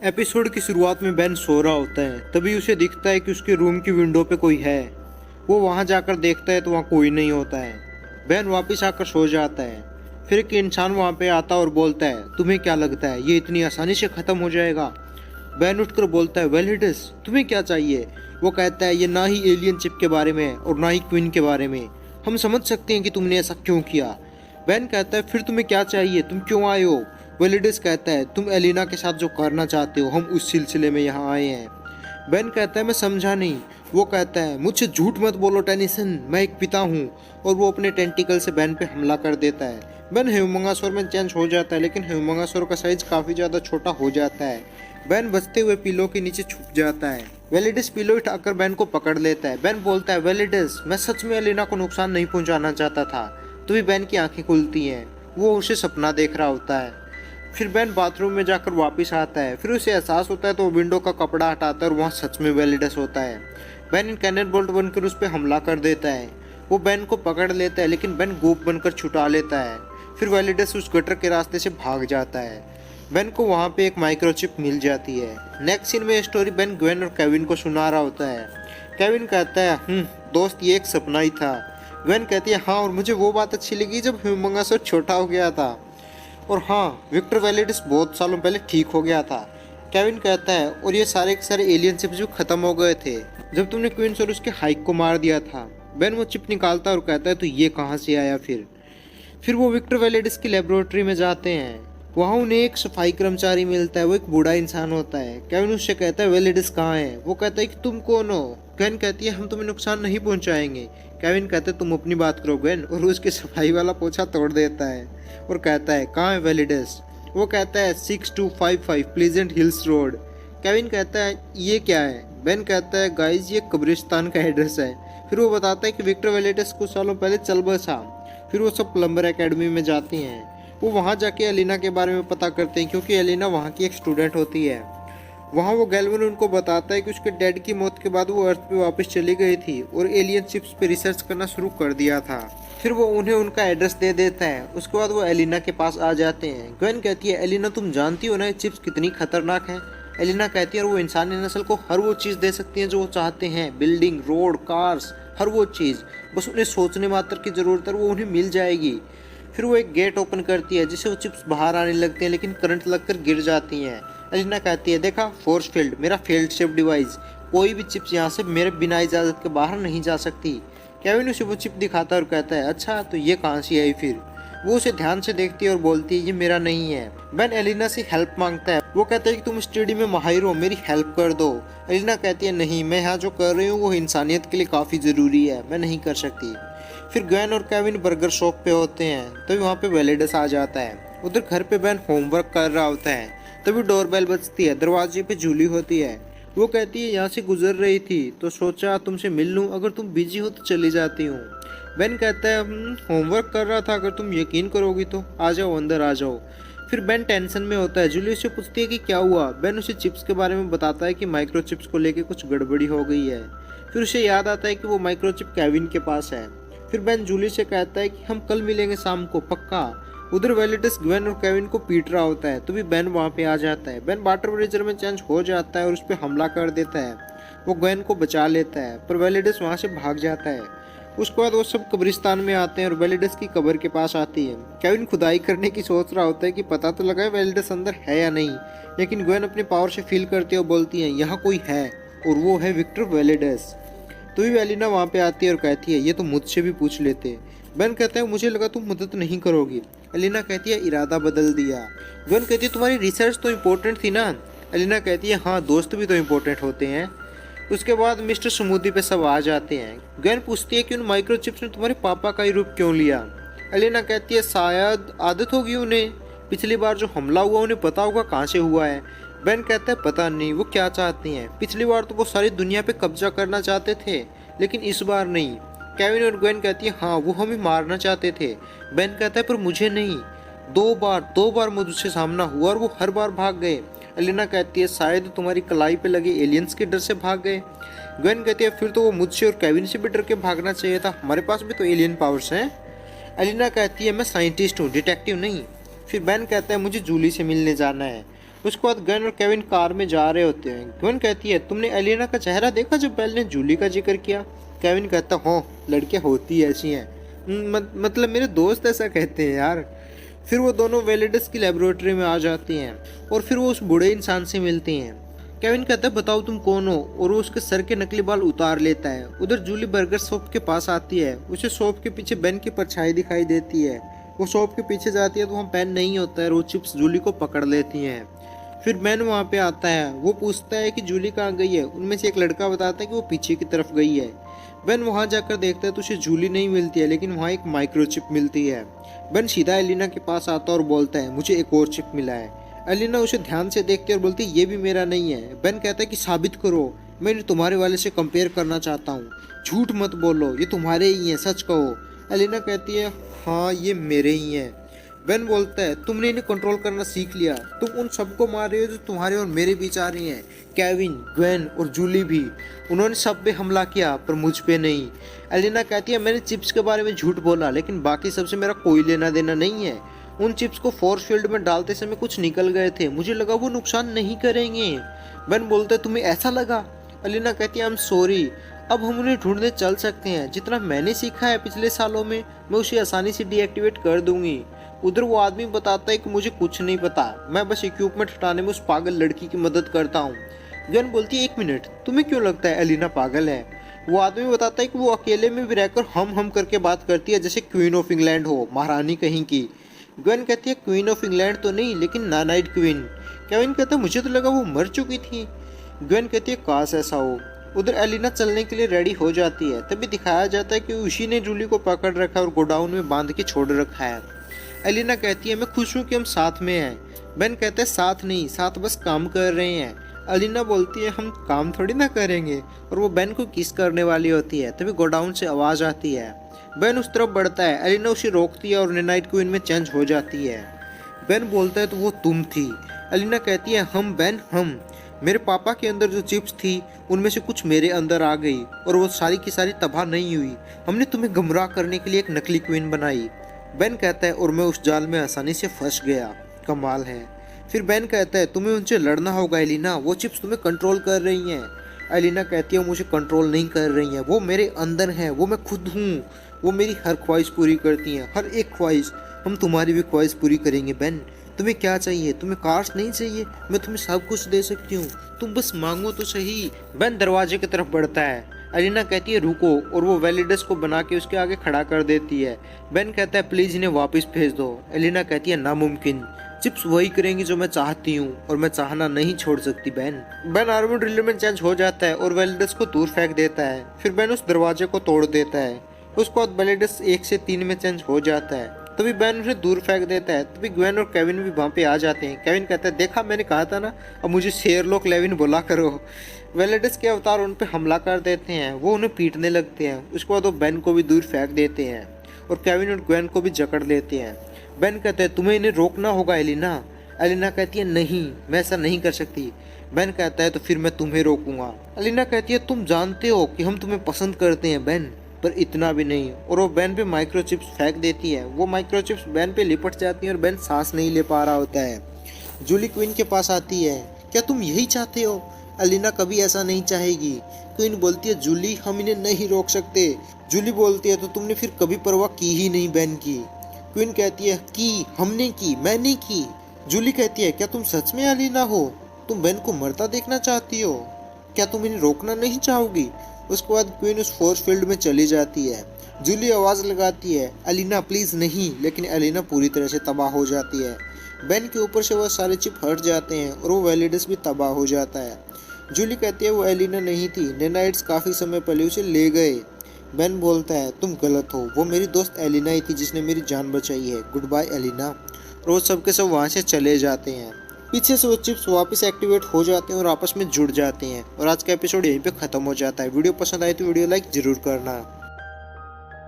Episode की शुरुआत में बेन सो रहा होता है, तभी उसे दिखता है कि उसके रूम की विंडो पे कोई है। वो वहां जाकर देखता है तो वहां कोई नहीं होता है। बेन वापस आकर सो जाता है। फिर एक इंसान वहां पे आता और बोलता है, तुम्हें क्या लगता है ये इतनी आसानी से खत्म हो जाएगा? बेन उठकर बोलता है, वेल इट इज, तुम्हें क्या चाहिए? वो कहता है, ये ना ही एलियन चिप के बारे में और ना ही क्वीन के बारे में। हम समझ सकते हैं कि तुमने ऐसा क्यों किया। बेन कहता है, फिर तुम्हें क्या चाहिए, तुम क्यों आए हो? वेलिडिस कहता है, तुम एलिना के साथ जो करना चाहते हो, हम उस सिलसिले में यहाँ आए हैं। बेन कहता है, मैं समझा नहीं। वो कहता है, मुझसे झूठ मत बोलो टेनिसन, मैं एक पिता हूँ। और वो अपने टेंटिकल से बेन पे हमला कर देता है। बेन ह्यूमंगासोर में चेंज हो जाता है, लेकिन ह्यूमंगासोर का साइज काफ़ी ज़्यादा छोटा हो जाता है। बेन बचते हुए पिलो के नीचे छुप जाता है। वेलिडिस पिलो उठाकर बेन को पकड़ लेता है। बेन बोलता है, वेलिडिस, मैं सच में एलिना को नुकसान नहीं पहुंचाना चाहता था। तभी बेन की आंखें खुलती हैं। वो उसे सपना देख रहा होता है। फिर बेन बाथरूम में जाकर वापस आता है। फिर उसे एहसास होता है तो वो विंडो का कपड़ा हटाता है और वहाँ सच में वेलिडस होता है। बेन इन कैनन बोल्ट बनकर उस पर हमला कर देता है। वो बेन को पकड़ लेता है, लेकिन बेन गोप बनकर छुटा लेता है। फिर वेलिडस उस गटर के रास्ते से भाग जाता है। बेन को वहाँ पे एक माइक्रोचिप मिल जाती है। नेक्स्ट सीन में स्टोरी बेन ग्वेन और केविन को सुना रहा होता है। केविन कहता है, दोस्त, ये एक सपना ही था। ग्वेन कहती है, हाँ, और मुझे वो बात अच्छी लगी जब ह्यूमंगासोर छोटा हो गया था। और हाँ, विक्टर वेलिडिस बहुत सालों पहले ठीक हो गया था। केविन कहता है, और ये सारे के सारे एलियन चिप्स जो खत्म हो गए थे जब तुमने क्वींस और उसके हाइक को मार दिया था। बेन वो चिप निकालता है और कहता है, तो ये कहाँ से आया? फिर वो विक्टर वेलिडिस की लेबोरेटरी में जाते हैं। वहाँ उन्हें एक सफाई कर्मचारी मिलता है। वो एक बूढ़ा इंसान होता है। केविन उससे कहता है, वेलिडिस कहाँ है? वो कहता है कि तुम कौन हो? ग्वेन कहती है, हम तुम्हें नुकसान नहीं पहुंचाएंगे। केविन कहते है, तुम अपनी बात करो ग्वेन, और उसके सफाई वाला पोछा तोड़ देता है और कहता है, कहाँ है वेलिडिस? वो कहता है, 6255 प्लीजेंट हिल्स रोड। केविन कहता है, ये क्या है? बेन कहता है, गाइज, ये कब्रिस्तान का एड्रेस है। फिर वो बताता है कि विक्टर वेलिडिस कुछ सालों पहले चल बसा। फिर वो सब प्लम्बर एकेडमी में जाती हैं। वो वहाँ जाके एलिना के बारे में पता करते हैं, क्योंकि एलिना वहाँ की एक स्टूडेंट होती है। वहाँ वो गैल्वन उनको बताता है कि उसके डैड की मौत के बाद वो अर्थ पे वापस चली गई थी और एलियन चिप्स पे रिसर्च करना शुरू कर दिया था। फिर वो उन्हें उनका एड्रेस दे देता है। उसके बाद वो एलिना के पास आ जाते हैं। ग्वेन कहती है, एलिना, तुम जानती हो ना ये चिप्स कितनी खतरनाक है? एलिना कहती है, और वो इंसानी नस्ल को हर वो चीज़ दे सकती है जो वो चाहते हैं, बिल्डिंग, रोड, कार्स, हर वो चीज़। बस उन्हें सोचने मात्र की ज़रूरत है, वो उन्हें मिल जाएगी। फिर वो एक गेट ओपन करती है, जिससे वो चिप्स बाहर आने लगते हैं, लेकिन करंट लगकर गिर जाती हैं। एलिना कहती है, देखा, फोर्स फील्ड, मेरा फील्ड शेप डिवाइस, कोई भी चिप्स यहाँ से मेरे बिना इजाज़त के बाहर नहीं जा सकती। केविन उसे वो चिप दिखाता है और कहता है, अच्छा, तो ये कहाँ से आई? फिर वो उसे ध्यान से देखती है और बोलती है, ये मेरा नहीं है। बेन एलिना से हेल्प मांगता है। वो कहता है कि तुम स्टडी में माहिर हो, मेरी हेल्प कर दो। एलिना कहती है, नहीं, मैं यहाँ जो कर रही हूँ वो इंसानियत के लिए काफ़ी ज़रूरी है, मैं नहीं कर सकती। फिर ग्वेन और केविन बर्गर शॉप पे होते हैं, तभी वहाँ पे वेलिडस आ जाता है। उधर घर पे बेन होमवर्क कर रहा होता है, तभी डोरबेल बजती है। दरवाजे पे जूली होती है। वो कहती है, यहाँ से गुजर रही थी तो सोचा तुमसे मिल लूँ, अगर तुम बिजी हो तो चली जाती हूँ। बेन कहता है, होमवर्क कर रहा था, अगर तुम यकीन करोगी तो आ जाओ, अंदर आ जाओ। फिर बेन टेंशन में होता है। जूली उससे पूछती है कि क्या हुआ। बेन उसे चिप्स के बारे में बताता है कि माइक्रो चिप्स को लेकर कुछ गड़बड़ी हो गई है। फिर उसे याद आता है कि वो माइक्रो चिप केविन के पास है। फिर बेन जूली से कहता है कि हम कल मिलेंगे शाम को, पक्का। उधर वेलिडस ग्वेन और केविन को पीट रहा होता है, तभी बेन वहाँ पे आ जाता है। बेन वाटर ब्रीजर में चेंज हो जाता है और उस पर हमला कर देता है। वो ग्वेन को बचा लेता है, पर वेलिडस वहाँ से भाग जाता है। उसके बाद वो सब कब्रिस्तान में आते हैं और वेलिडस की कब्र के पास आती है। केविन खुदाई करने की सोच रहा होता है कि पता तो लगा वेलिडस अंदर है या नहीं, लेकिन ग्वेन अपने पावर से फील करती है और बोलती है, यहाँ कोई है, और वो है विक्टर वेलिडस। तो भी एलिना वहाँ पे आती है और कहती है, ये तो मुझसे भी पूछ लेते। बेन कहता है, मुझे लगा तुम मदद नहीं करोगी। एलिना कहती है, इरादा बदल दिया। बेन कहती है, तुम्हारी रिसर्च तो इम्पोर्टेंट थी ना? एलिना कहती है, हाँ, दोस्त भी तो इम्पोर्टेंट होते हैं। उसके बाद मिस्टर स्मूदी पे सब आ जाते हैं। ग्वेन पूछती है कि उन माइक्रोचिप्स ने तुम्हारे पापा का ही रूप क्यों लिया? एलिना कहती है, शायद आदत होगी उन्हें, पिछली बार जो हमला हुआ उन्हें पता होगा कहाँ से हुआ है। बेन कहता है, पता नहीं वो क्या चाहती हैं, पिछली बार तो वो सारी दुनिया पे कब्जा करना चाहते थे, लेकिन इस बार नहीं। केविन और ग्वेन कहती है, हाँ, वो हमें मारना चाहते थे। बेन कहता है, पर मुझे नहीं, दो बार मुझसे सामना हुआ और वो हर बार भाग गए। एलिना कहती है, शायद तुम्हारी कलाई पे लगे एलियंस के डर से भाग गए। ग्वेन कहती है, फिर तो वो मुझसे और केविन से भी डर के भागना चाहिए था, हमारे पास भी तो एलियन पावर्स हैं। एलिना कहती है, मैं साइंटिस्ट हूँ, डिटेक्टिव नहीं। फिर बेन कहता है, मुझे जूली से मिलने जाना है। उसके बाद गन और केविन कार में जा रहे होते हैं। गन कहती है तुमने एलिना का चेहरा देखा जब बेल ने जूली का जिक्र किया? केविन कहता हो लड़कियां होती ऐसी हैं। मतलब मेरे दोस्त ऐसा कहते हैं यार। फिर वो दोनों वेलिडस की लेबोरेटरी में आ जाती हैं और फिर वो उस बूढ़े इंसान से मिलती हैं। केविन कहता है बताओ तुम कौन हो, और वो उसके सर के नकली बाल उतार लेता है। उधर जूली बर्गर शॉप के पास आती है। उसे शॉप के पीछे बेन की परछाई दिखाई देती है। वो शॉप के पीछे जाती है तो वहाँ बेन नहीं होता है और वो चिप्स जूली को पकड़ लेती हैं। फिर बेन वहाँ पे आता है। वो पूछता है कि जूली कहाँ गई है। उनमें से एक लड़का बताता है कि वो पीछे की तरफ गई है। बेन वहाँ जाकर देखता है तो उसे जूली नहीं मिलती है, लेकिन वहाँ एक माइक्रोचिप मिलती है। बेन सीधा एलिना के पास आता है और बोलता है मुझे एक और चिप मिला है। एलिना उसे ध्यान से देखती है और बोलती है ये भी मेरा नहीं है। बेन कहता है कि साबित करो, मैं इन्हें तुम्हारे वाले से कंपेयर करना चाहता हूँ। झूठ मत बोलो, ये तुम्हारे ही हैं, सच कहो। एलिना कहती है हाँ ये मेरे ही हैं। बेन बोलता है तुमने इन्हें कंट्रोल करना सीख लिया, तुम उन सबको मार रहे हो जो तुम्हारे और मेरे बीच आ रही हैं। केविन, ग्वेन और जूली भी, उन्होंने सब पे हमला किया पर मुझ पे नहीं। एलिना कहती है मैंने चिप्स के बारे में झूठ बोला, लेकिन बाकी सबसे मेरा कोई लेना देना नहीं है। उन चिप्स को फोर्स फील्ड में डालते समय कुछ निकल गए थे, मुझे लगा वो नुकसान नहीं करेंगे। बेन बोलता है तुम्हें ऐसा लगा? एलिना कहती है आई एम सॉरी, अब हम उन्हें ढूंढने चल सकते हैं। जितना मैंने सीखा है पिछले सालों में मैं उसे आसानी से डीएक्टिवेट कर दूंगी। उधर वो आदमी बताता है कि मुझे कुछ नहीं पता, मैं बस इक्विपमेंट हटाने में उस पागल लड़की की मदद करता हूँ। गन बोलती है एक मिनट, तुम्हें क्यों लगता है एलिना पागल है? वो आदमी बताता है कि वो अकेले में भी रहकर हम करके बात करती है जैसे क्वीन ऑफ इंग्लैंड हो, महारानी कहीं की। ग्वेन कहती है क्वीन ऑफ इंग्लैंड तो नहीं, लेकिन नाइट क्वीन। केविन कहता है मुझे तो लगा वो मर चुकी थी। ग्वेन कहती है काश ऐसा हो। उधर एलिना चलने के लिए रेडी हो जाती है। तभी दिखाया जाता है कि उसी ने जूली को पकड़ रखा और गोडाउन में बांध के छोड़ रखा है। एलिना कहती है मैं खुश हूँ कि हम साथ में हैं। बेन कहते हैं साथ नहीं, साथ बस काम कर रहे हैं। एलिना बोलती है हम काम थोड़ी ना करेंगे, और वो बेन को किस करने वाली होती है। तभी गोडाउन से आवाज़ आती है। बेन उस तरफ बढ़ता है। एलिना उसे रोकती है और नाइट क्वीन में चेंज हो जाती है। बेन बोलता है तो वो तुम थी। एलिना कहती है हम बेन, हम मेरे पापा के अंदर जो चिप्स थी उनमें से कुछ मेरे अंदर आ गई और वो सारी की सारी तबाह नहीं हुई। हमने तुम्हें गुमराह करने के लिए एक नकली क्वीन बनाई। बेन कहता है और मैं उस जाल में आसानी से फंस गया, कमाल है। फिर बेन कहता है तुम्हें उनसे लड़ना होगा एलिना, वो चिप्स तुम्हें कंट्रोल कर रही हैं। एलिना कहती है मुझे कंट्रोल नहीं कर रही हैं, वो मेरे अंदर हैं, वो मैं खुद हूँ। वो मेरी हर ख्वाहिश पूरी करती हैं, हर एक ख्वाहिश। हम तुम्हारी भी ख्वाहिश पूरी करेंगे बेन। तुम्हें क्या चाहिए? तुम्हें कार्स नहीं चाहिए? मैं तुम्हें सब कुछ दे सकती हूँ, तुम बस मांगो तो सही। बेन दरवाजे की तरफ बढ़ता है। एलिना कहती है रुको, और वो वेलिडस को बना के उसके आगे खड़ा कर देती है। बेन कहता है प्लीज इन्हें वापस भेज दो। एलिना कहती है नामुमकिन, चिप्स वही करेंगी जो मैं चाहती हूँ और मैं चाहना नहीं छोड़ सकती बेन। बेन आर्मी ड्रिल में चेंज हो जाता है और वेलिडस को दूर फेंक देता है। फिर बेन उस दरवाजे को तोड़ देता है। उसके बाद वेलिडस 1 से 3 में चेंज हो जाता है। तभी बेन उसे दूर फेंक देता है। तभी ग्वेन और केविन भी वहाँ पे आ जाते हैं। केविन कहता है देखा मैंने कहा था ना, अब मुझे शेरलॉक लेविन बोला करो। वेलिडस के अवतार उन पे हमला कर देते हैं। वो उन्हें पीटने लगते हैं। उसके बाद वो बेन को भी दूर फेंक देते हैं और केविन और ग्वेन को भी जकड़ लेते हैं। बेन कहते हैं तुम्हें इन्हें रोकना होगा एलिना। एलिना कहती है नहीं, मैं ऐसा नहीं कर सकती। बेन कहता है तो फिर मैं तुम्हें रोकूंगा। एलिना कहती है तुम जानते हो कि हम तुम्हें पसंद करते हैं बेन, पर इतना भी नहीं। और वो बेन पे माइक्रोचिप्स फेंक देती है। वो माइक्रोचिप्स बेन पे लिपट जाती हैं और बेन सांस नहीं ले पा रहा होता है। जूली क्वीन के पास आती है। क्या तुम यही चाहते हो? एलिना कभी ऐसा नहीं चाहेगी। क्वीन बोलती है जूली हम इन्हें नहीं रोक सकते। जूली बोलती है तो तुमने फिर कभी परवाह की ही नहीं बेन की। क्वीन कहती है की, हमने की, मैंने की। जूली कहती है क्या तुम सच में एलिना हो? तुम बेन को मरता देखना चाहती हो? क्या तुम इन्हें रोकना नहीं चाहोगी? उसके बाद क्वीन उस फोर्स फील्ड में चली जाती है। जूली आवाज़ लगाती है एलिना प्लीज़ नहीं, लेकिन एलिना पूरी तरह से तबाह हो जाती है। बेन के ऊपर से वह सारे चिप हट जाते हैं और वो वेलिडस भी तबाह हो जाता है। जूली कहती है वो एलिना नहीं थी, नेनाइट्स काफ़ी समय पहले उसे ले गए। बेन बोलता है तुम गलत हो, वो मेरी दोस्त एलिना ही थी जिसने मेरी जान बचाई है, गुड बाय एलिना। और वो सब के सब वहाँ से चले जाते हैं। पीछे से वो चिप्स वापस एक्टिवेट हो जाते हैं और आपस में जुड़ जाते हैं। और आज का एपिसोड यहीं पे ख़त्म हो जाता है। वीडियो पसंद आए तो वीडियो लाइक ज़रूर करना।